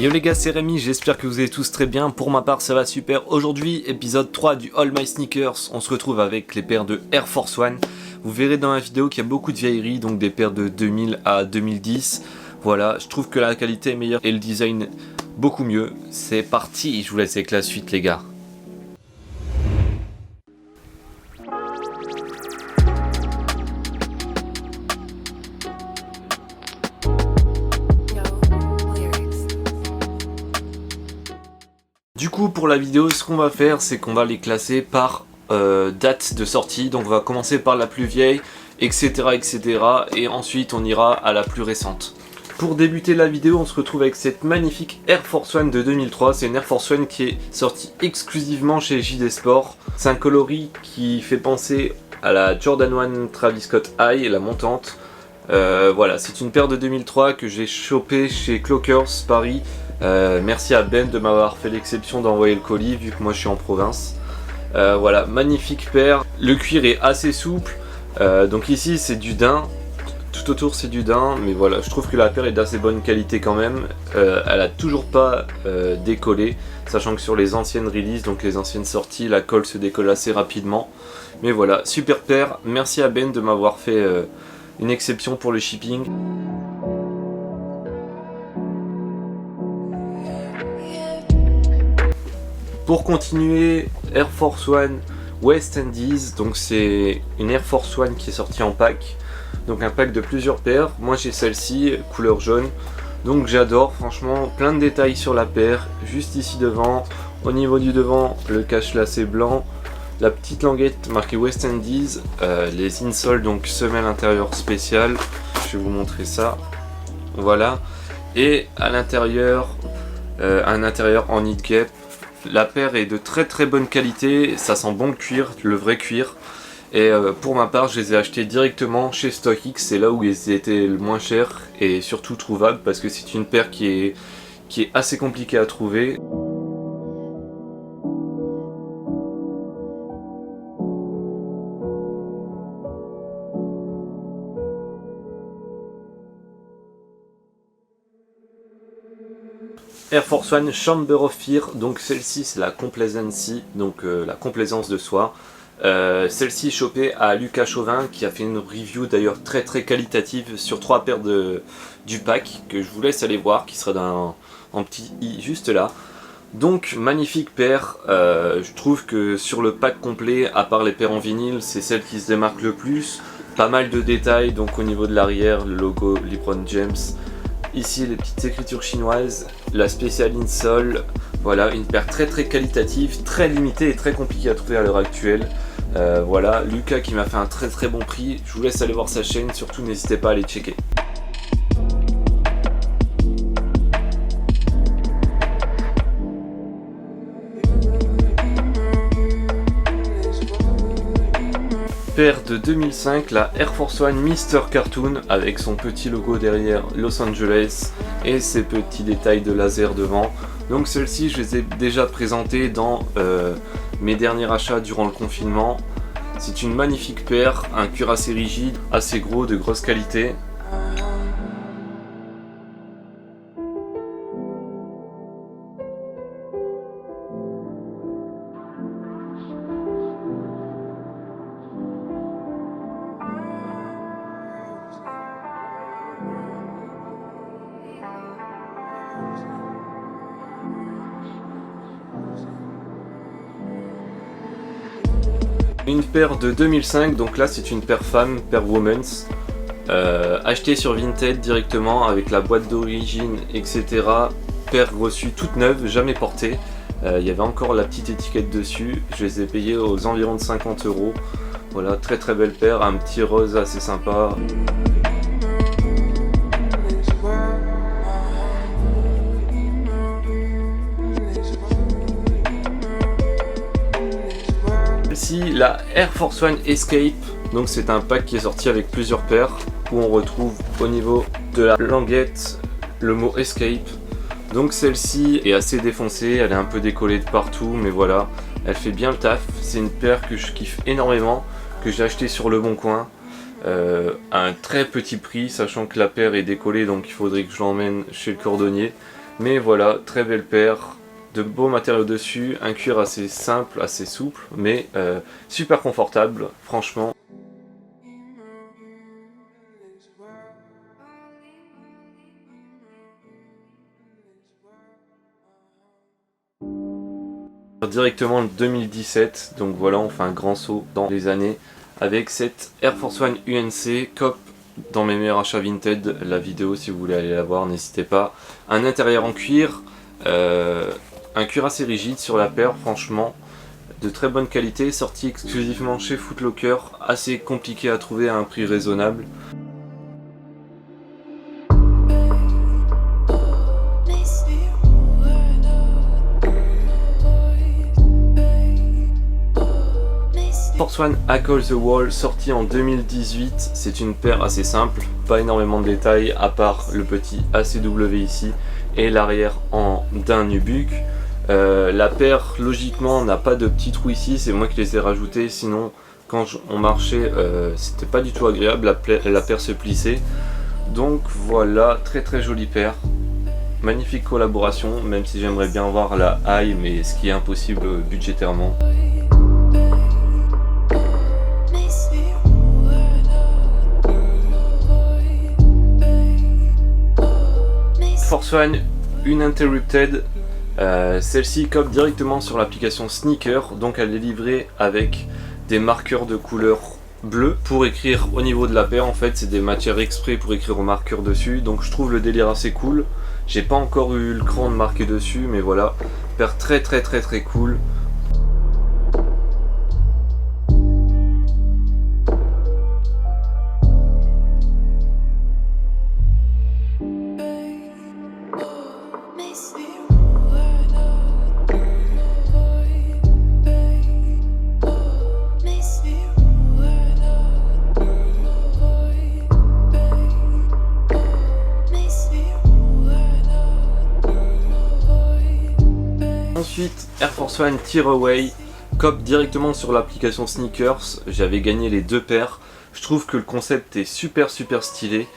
Yo les gars, c'est Rémi, j'espère que vous allez tous très bien. Pour ma part ça va super. Aujourd'hui épisode 3 du All My Sneakers. On se retrouve avec les paires de Air Force One. Vous verrez dans la vidéo qu'il y a beaucoup de vieilleries, donc des paires de 2000 à 2010. Voilà, je trouve que la qualité est meilleure et le design beaucoup mieux. C'est parti, je vous laisse avec la suite les gars. Du coup pour la vidéo, ce qu'on va faire c'est qu'on va les classer par date de sortie. Donc on va commencer par la plus vieille, etc. et ensuite on ira à la plus récente. Pour débuter la vidéo, on se retrouve avec cette magnifique Air Force One de 2003. C'est une Air Force One qui est sortie exclusivement chez JD Sport. C'est un coloris qui fait penser à la Jordan 1 Travis Scott High, la montante. Voilà, c'est une paire de 2003 que j'ai chopée chez Clockers Paris. Merci à Ben de m'avoir fait l'exception d'envoyer le colis vu que moi je suis en province. Voilà, magnifique paire. Le cuir est assez souple. Donc ici c'est du daim. Tout autour c'est du daim, mais voilà, je trouve que la paire est d'assez bonne qualité quand même. Elle a toujours pas décollé, sachant que sur les anciennes releases, donc les anciennes sorties, la colle se décolle assez rapidement. Mais voilà, super paire. Merci à Ben de m'avoir fait une exception pour le shipping. Pour continuer, Air Force One West Indies, donc c'est une Air Force One qui est sortie en pack, donc un pack de plusieurs paires. Moi j'ai celle-ci, couleur jaune, donc j'adore, franchement, plein de détails sur la paire, juste ici devant, au niveau du devant, le cache-lacet blanc, la petite languette marquée West Indies, les insoles, donc semelle intérieure spéciale, je vais vous montrer ça, voilà, et à l'intérieur, un intérieur en knit gap. La paire est de très bonne qualité, ça sent bon le cuir, le vrai cuir. Et pour ma part, je les ai achetés directement chez StockX, c'est là où ils étaient le moins chers et surtout trouvables parce que c'est une paire qui est assez compliquée à trouver. Air Force One Chamber of Fear, donc celle-ci c'est la Complacency, donc la complaisance de soi. Celle-ci chopée à Lucas Chauvin qui a fait une review d'ailleurs très qualitative sur 3 paires du pack que je vous laisse aller voir, qui sera en petit i juste là. Donc magnifique paire, je trouve que sur le pack complet, à part les paires en vinyle, c'est celle qui se démarque le plus. Pas mal de détails, donc au niveau de l'arrière, le logo LeBron James. Ici les petites écritures chinoises, la spéciale insole, voilà, une paire très qualitative, très limitée et très compliquée à trouver à l'heure actuelle. Voilà, Lucas qui m'a fait un très bon prix, je vous laisse aller voir sa chaîne, surtout n'hésitez pas à aller checker. Paire de 2005, la Air Force One Mr. Cartoon avec son petit logo derrière Los Angeles et ses petits détails de laser devant. Donc celle-ci je les ai déjà présentées dans mes derniers achats durant le confinement. C'est une magnifique paire, un cuir assez rigide, assez gros, de grosse qualité. Une paire de 2005, donc là c'est une paire femme, paire women's, achetée sur Vinted directement avec la boîte d'origine, etc. Paire reçue toute neuve, jamais portée. Il y avait encore la petite étiquette dessus, je les ai payées aux environs de 50 €. Voilà, très belle paire, un petit rose assez sympa. Ici la Air Force One Escape, donc c'est un pack qui est sorti avec plusieurs paires où on retrouve au niveau de la languette le mot Escape. Donc celle-ci est assez défoncée, elle est un peu décollée de partout, mais voilà, elle fait bien le taf. C'est une paire que je kiffe énormément, que j'ai acheté sur Le Bon Coin. À un très petit prix, sachant que la paire est décollée, donc il faudrait que je l'emmène chez le cordonnier. Mais voilà, très belle paire, de beaux matériaux dessus, un cuir assez simple, assez souple, mais super confortable, franchement. Directement en 2017, donc voilà, on fait un grand saut dans les années avec cette Air Force One UNC Cop dans mes meilleurs achats Vinted. La vidéo, si vous voulez aller la voir, n'hésitez pas. Un intérieur en cuir, un cuir assez rigide sur la paire, franchement de très bonne qualité, sorti exclusivement chez Foot Locker, assez compliqué à trouver à un prix raisonnable. Force One Hackle the Wall, sorti en 2018, c'est une paire assez simple, pas énormément de détails à part le petit ACW ici et l'arrière en d'un nubuck. La paire logiquement n'a pas de petits trous ici, c'est moi qui les ai rajoutés, sinon quand on marchait c'était pas du tout agréable, la paire se plissait. Donc voilà, très jolie paire, magnifique collaboration, même si j'aimerais bien voir la high, mais ce qui est impossible budgétairement. Force One Uninterrupted, celle-ci cope directement sur l'application Sneaker, donc elle est livrée avec des marqueurs de couleur bleue pour écrire au niveau de la paire. En fait, c'est des matières exprès pour écrire au marqueur dessus, donc je trouve le délire assez cool. J'ai pas encore eu le cran de marquer dessus, mais voilà, paire très cool. Ensuite, Air Force One Tearaway, cop directement sur l'application Sneakers. J'avais gagné les deux paires. Je trouve que le concept est super stylé.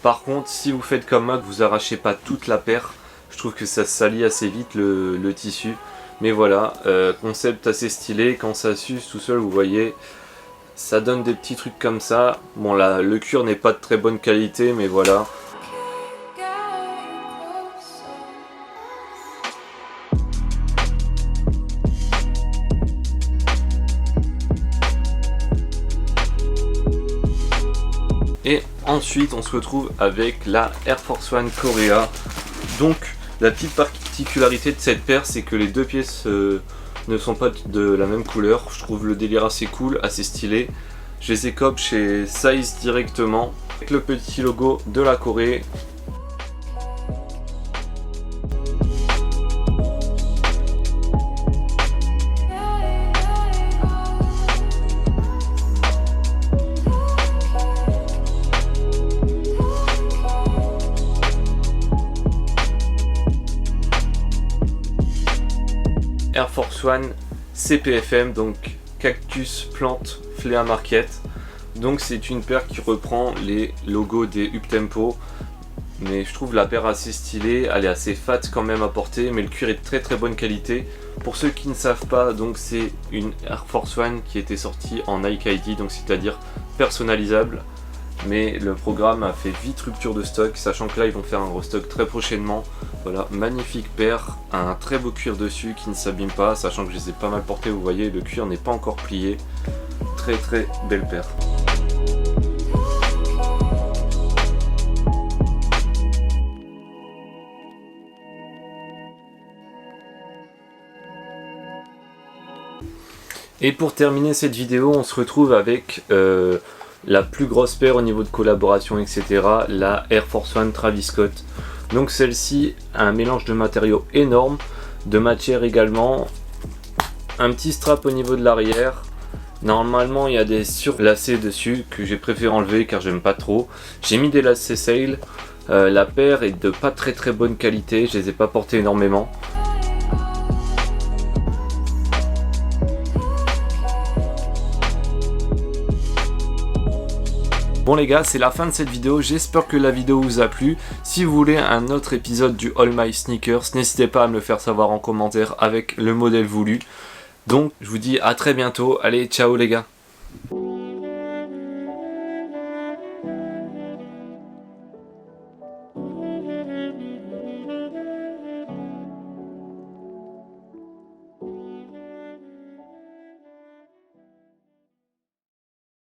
Par contre, si vous faites comme moi, que vous arrachez pas toute la paire, je trouve que ça salit assez vite le tissu. Mais voilà, concept assez stylé. Quand ça s'use tout seul, vous voyez, ça donne des petits trucs comme ça. Bon là, le cuir n'est pas de très bonne qualité, mais voilà. Et ensuite on se retrouve avec la Air Force One Korea. Donc la petite particularité de cette paire, c'est que les deux pièces ne sont pas de la même couleur. Je trouve le délire assez cool, assez stylé. Je les ai cop chez Size directement avec le petit logo de la Corée. Air Force One CPFM, donc Cactus Plante Flea Market. Donc c'est une paire qui reprend les logos des Uptempo, mais je trouve la paire assez stylée. Elle est assez fat quand même à porter, mais le cuir est de très bonne qualité. Pour ceux qui ne savent pas, donc c'est une Air Force One qui était sortie en Nike ID, donc c'est-à-dire personnalisable. Mais le programme a fait vite rupture de stock, sachant que là ils vont faire un restock très prochainement. Voilà, magnifique paire, un très beau cuir dessus qui ne s'abîme pas, sachant que je les ai pas mal portés, vous voyez, le cuir n'est pas encore plié. Très belle paire. Et pour terminer cette vidéo, on se retrouve avec la plus grosse paire au niveau de collaboration, etc. La Air Force One Travis Scott. Donc celle-ci a un mélange de matériaux énorme, de matière également. Un petit strap au niveau de l'arrière. Normalement il y a des surlacets dessus que j'ai préféré enlever car j'aime pas trop. J'ai mis des lacets sail. La paire est de pas très bonne qualité, je les ai pas portés énormément. Bon les gars, c'est la fin de cette vidéo, j'espère que la vidéo vous a plu. Si vous voulez un autre épisode du All My Sneakers, n'hésitez pas à me le faire savoir en commentaire avec le modèle voulu. Donc je vous dis à très bientôt, allez ciao les gars.